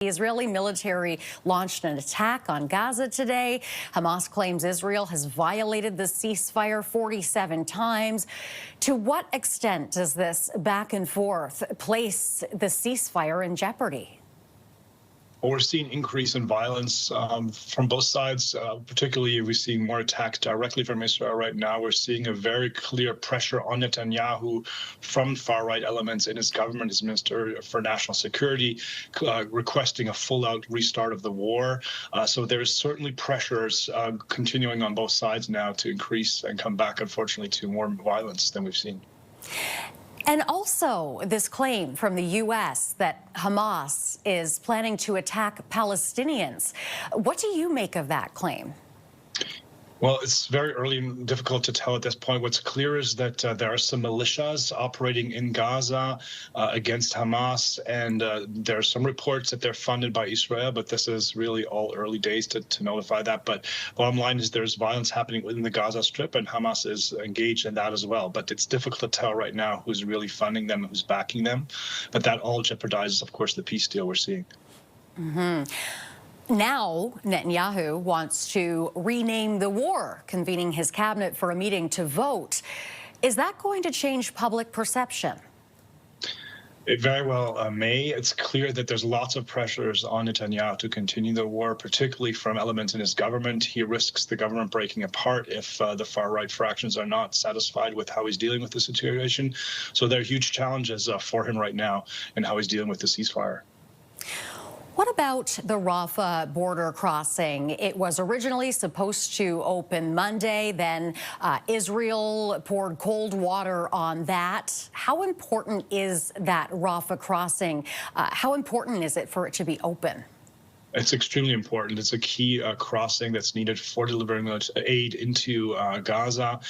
The Israeli military launched an attack on Gaza today. Hamas claims Israel has violated the ceasefire 47 times. To what extent does this back and forth place the ceasefire in jeopardy? Well, we're seeing increase in violence from both sides. Particularly, we're seeing more attacks directly from Israel right now. We're seeing a very clear pressure on Netanyahu from far-right elements in his government, his Minister for National Security, requesting a full-out restart of the war. So there's certainly pressures continuing on both sides now to increase and come back, unfortunately, to more violence than we've seen. And also this claim from the U.S. that Hamas is planning to attack Palestinians. What do you make of that claim? Well, it's very early and difficult to tell at this point. What's clear is that there are some militias operating in Gaza against Hamas, and there are some reports that they're funded by Israel, but this is really all early days to notify that. But bottom line is there's violence happening within the Gaza Strip, and Hamas is engaged in that as well. But it's difficult to tell right now who's really funding them, who's backing them. But that all jeopardizes, of course, the peace deal we're seeing. Now, Netanyahu wants to rename the war, convening his cabinet for a meeting to vote. Is that going to change public perception? It very well may. It's clear that there's lots of pressures on Netanyahu to continue the war, particularly from elements in his government. He risks the government breaking apart if the far-right fractions are not satisfied with how he's dealing with the situation. So there are huge challenges for him right now in how he's dealing with the ceasefire. What about the Rafah border crossing? It was originally supposed to open Monday, then Israel poured cold water on that. How important is that Rafah crossing? How important is it for it to be open? It's extremely important. It's a key crossing that's needed for delivering aid into Gaza.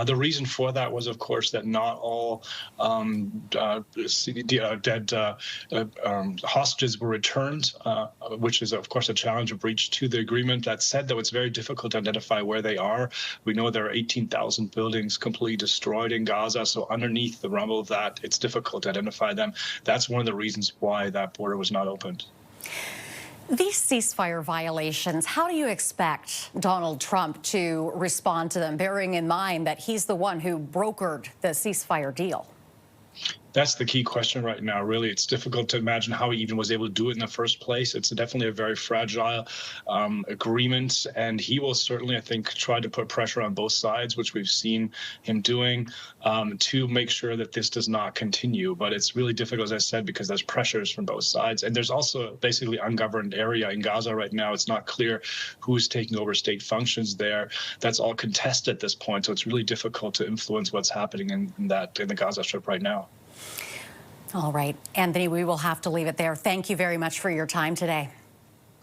The reason for that was, of course, that not all dead hostages were returned, which is, of course, a challenge, a breach to the agreement. That said, though, it's very difficult to identify where they are. We know there are 18,000 buildings completely destroyed in Gaza, so underneath the rubble of that, it's difficult to identify them. That's one of the reasons why that border was not opened. These ceasefire violations, how do you expect Donald Trump to respond to them, bearing in mind that he's the one who brokered the ceasefire deal? That's the key question right now, really. It's difficult to imagine how he even was able to do it in the first place. It's definitely a very fragile agreement, and he will certainly, I think, try to put pressure on both sides, which we've seen him doing, to make sure that this does not continue. But it's really difficult, as I said, because there's pressures from both sides. And there's also basically ungoverned area in Gaza right now. It's not clear who's taking over state functions there. That's all contested at this point, so it's really difficult to influence what's happening in the Gaza Strip right now. All right, Anthony, we will have to leave it there. Thank you very much for your time today.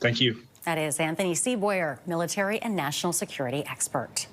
Thank you. That is Anthony Seaboyer, military and national security expert.